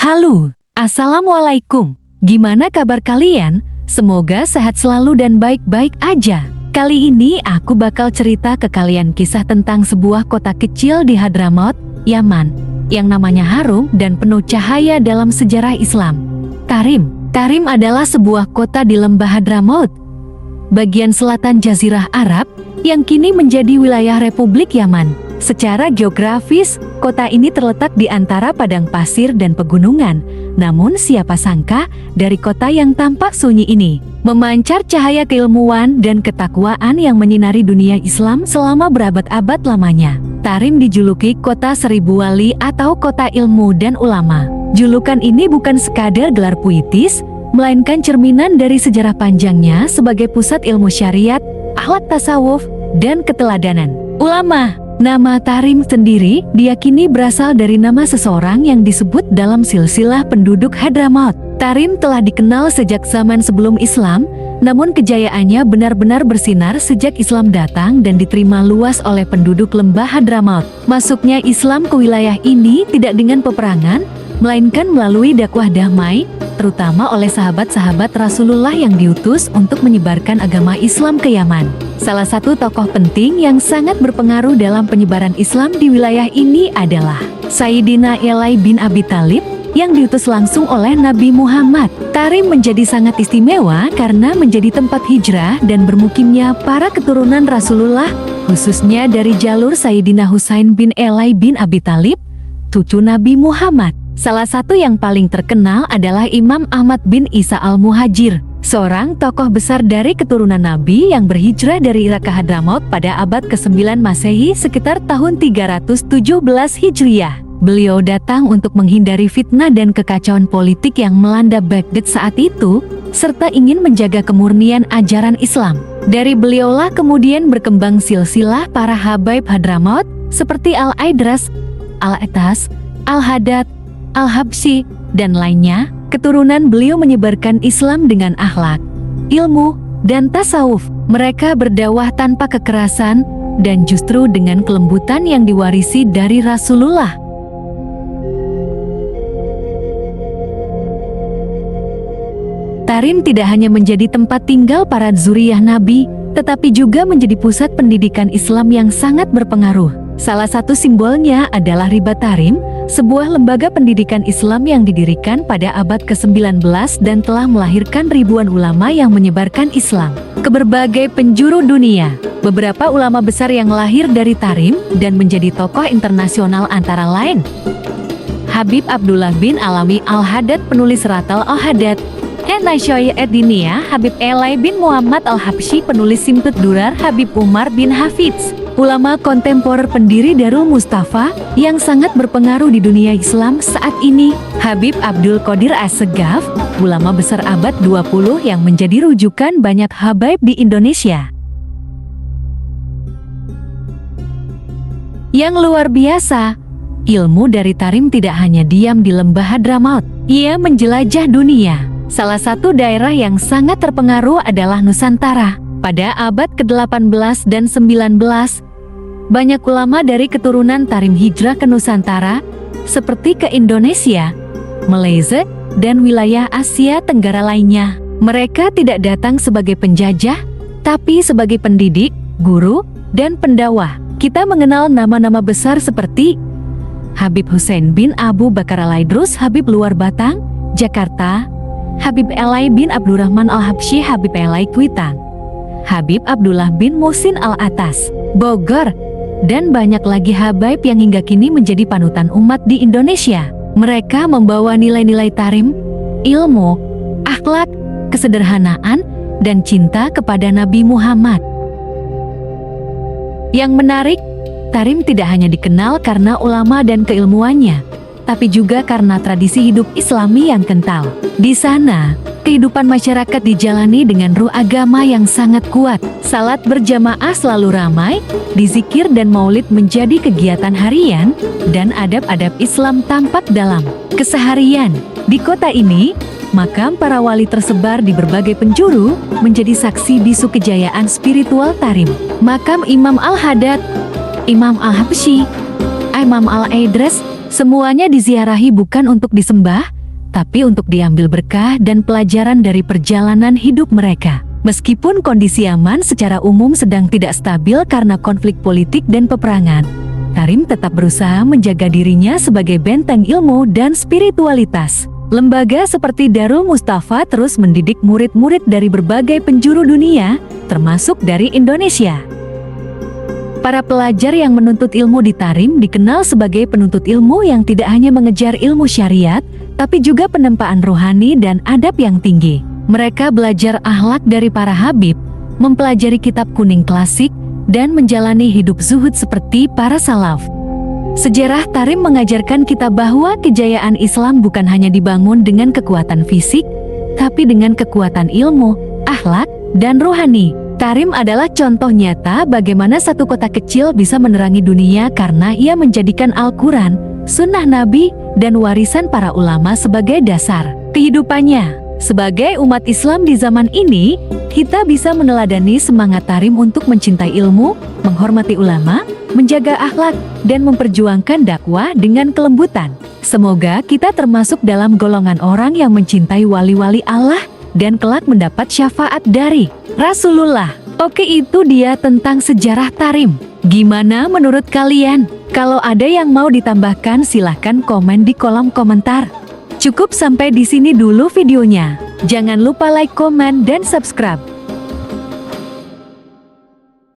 Halo, Assalamualaikum. Gimana kabar kalian? Semoga sehat selalu dan baik-baik aja. Kali ini aku bakal cerita ke kalian kisah tentang sebuah kota kecil di Hadramaut, Yaman, yang namanya harum dan penuh cahaya dalam sejarah Islam. Tarim adalah sebuah kota di lembah Hadramaut, bagian selatan Jazirah Arab, yang kini menjadi wilayah Republik Yaman. Secara geografis, kota ini terletak di antara padang pasir dan pegunungan. Namun siapa sangka, dari kota yang tampak sunyi ini, memancar cahaya keilmuan dan ketakwaan yang menyinari dunia Islam selama berabad-abad lamanya. Tarim dijuluki kota seribu wali atau kota ilmu dan ulama. Julukan ini bukan sekadar gelar puitis, melainkan cerminan dari sejarah panjangnya sebagai pusat ilmu syariat, akhlak tasawuf, dan keteladanan ulama. Nama Tarim sendiri diyakini berasal dari nama seseorang yang disebut dalam silsilah penduduk Hadramaut. Tarim telah dikenal sejak zaman sebelum Islam, namun kejayaannya benar-benar bersinar sejak Islam datang dan diterima luas oleh penduduk lembah Hadramaut. Masuknya Islam ke wilayah ini tidak dengan peperangan, melainkan melalui dakwah damai, terutama oleh sahabat-sahabat Rasulullah yang diutus untuk menyebarkan agama Islam ke Yaman. Salah satu tokoh penting yang sangat berpengaruh dalam penyebaran Islam di wilayah ini adalah Sayyidina Ali bin Abi Thalib yang diutus langsung oleh Nabi Muhammad. Tarim menjadi sangat istimewa karena menjadi tempat hijrah dan bermukimnya para keturunan Rasulullah, khususnya dari jalur Sayyidina Husain bin Ali bin Abi Thalib, cucu Nabi Muhammad. Salah satu yang paling terkenal adalah Imam Ahmad bin Isa al-Muhajir, seorang tokoh besar dari keturunan Nabi yang berhijrah dari Irak ke Hadramaut pada abad ke-9 Masehi sekitar tahun 317 Hijriah. Beliau datang untuk menghindari fitnah dan kekacauan politik yang melanda Baghdad saat itu, serta ingin menjaga kemurnian ajaran Islam. Dari beliaulah kemudian berkembang silsilah para habaib Hadramaut seperti Al-Aidras, Al-Atas, Al-Haddad, Al-Habsyi, dan lainnya. Keturunan beliau menyebarkan Islam dengan akhlak, ilmu, dan tasawuf. Mereka berdakwah tanpa kekerasan dan justru dengan kelembutan yang diwarisi dari Rasulullah. Tarim tidak hanya menjadi tempat tinggal para zuriyah Nabi, tetapi juga menjadi pusat pendidikan Islam yang sangat berpengaruh. Salah satu simbolnya adalah Ribat Tarim, sebuah lembaga pendidikan Islam yang didirikan pada abad ke-19 dan telah melahirkan ribuan ulama yang menyebarkan Islam ke berbagai penjuru dunia. Beberapa ulama besar yang lahir dari Tarim dan menjadi tokoh internasional antara lain Habib Abdullah bin Alami Al-Haddad, penulis Ratal Al-Haddad, Nasyoy Edinia, Habib Ali bin Muhammad Al-Habsyi, penulis Simtud Durar, Habib Umar bin Hafidz, ulama kontemporer pendiri Darul Mustafa yang sangat berpengaruh di dunia Islam saat ini, Habib Abdul Qadir As-Segaf, ulama besar abad 20 yang menjadi rujukan banyak habaib di Indonesia. Yang luar biasa, ilmu dari Tarim tidak hanya diam di lembah Hadramaut, ia menjelajah dunia. Salah satu daerah yang sangat terpengaruh adalah Nusantara. Pada abad ke-18 dan 19, banyak ulama dari keturunan Tarim hijrah ke Nusantara, seperti ke Indonesia, Malaysia, dan wilayah Asia Tenggara lainnya. Mereka tidak datang sebagai penjajah, tapi sebagai pendidik, guru, dan pendakwah. Kita mengenal nama-nama besar seperti Habib Husain bin Abu Bakar Al-Aidrus, Habib Luar Batang, Jakarta, Habib Ali bin Abdurrahman Al-Habsyi, Habib Ali Kuitang, Habib Abdullah bin Muhsin Al-Atas, Bogor, dan banyak lagi habaib yang hingga kini menjadi panutan umat di Indonesia. Mereka membawa nilai-nilai Tarim, ilmu, akhlak, kesederhanaan, dan cinta kepada Nabi Muhammad. Yang menarik, Tarim tidak hanya dikenal karena ulama dan keilmuannya, tapi juga karena tradisi hidup Islami yang kental. Di sana, kehidupan masyarakat dijalani dengan ruh agama yang sangat kuat. Salat berjamaah selalu ramai, dizikir dan maulid menjadi kegiatan harian, dan adab-adab Islam tampak dalam keseharian. Di kota ini, makam para wali tersebar di berbagai penjuru, menjadi saksi bisu kejayaan spiritual Tarim. Makam Imam Al-Haddad, Imam Al-Habsyi, Imam Al-Aidras, Semuanya diziarahi bukan untuk disembah, tapi untuk diambil berkah dan pelajaran dari perjalanan hidup mereka. Meskipun kondisi aman secara umum sedang tidak stabil karena konflik politik dan peperangan, Tarim tetap berusaha menjaga dirinya sebagai benteng ilmu dan spiritualitas. Lembaga seperti Darul Mustafa terus mendidik murid-murid dari berbagai penjuru dunia, termasuk dari Indonesia. Para pelajar yang menuntut ilmu di Tarim dikenal sebagai penuntut ilmu yang tidak hanya mengejar ilmu syariat, tapi juga penempaan rohani dan adab yang tinggi. Mereka belajar akhlak dari para habib, mempelajari kitab kuning klasik, dan menjalani hidup zuhud seperti para salaf. Sejarah Tarim mengajarkan kita bahwa kejayaan Islam bukan hanya dibangun dengan kekuatan fisik, tapi dengan kekuatan ilmu, akhlak, dan rohani. Tarim adalah contoh nyata bagaimana satu kota kecil bisa menerangi dunia karena ia menjadikan Al-Quran, sunnah Nabi, dan warisan para ulama sebagai dasar kehidupannya. Sebagai umat Islam di zaman ini, kita bisa meneladani semangat Tarim untuk mencintai ilmu, menghormati ulama, menjaga akhlak, dan memperjuangkan dakwah dengan kelembutan. Semoga kita termasuk dalam golongan orang yang mencintai wali-wali Allah dan kelak mendapat syafaat dari Rasulullah. Oke, itu dia tentang sejarah Tarim. Gimana menurut kalian? Kalau ada yang mau ditambahkan silahkan komen di kolom komentar. Cukup sampai di sini dulu videonya. Jangan lupa like, komen, dan subscribe.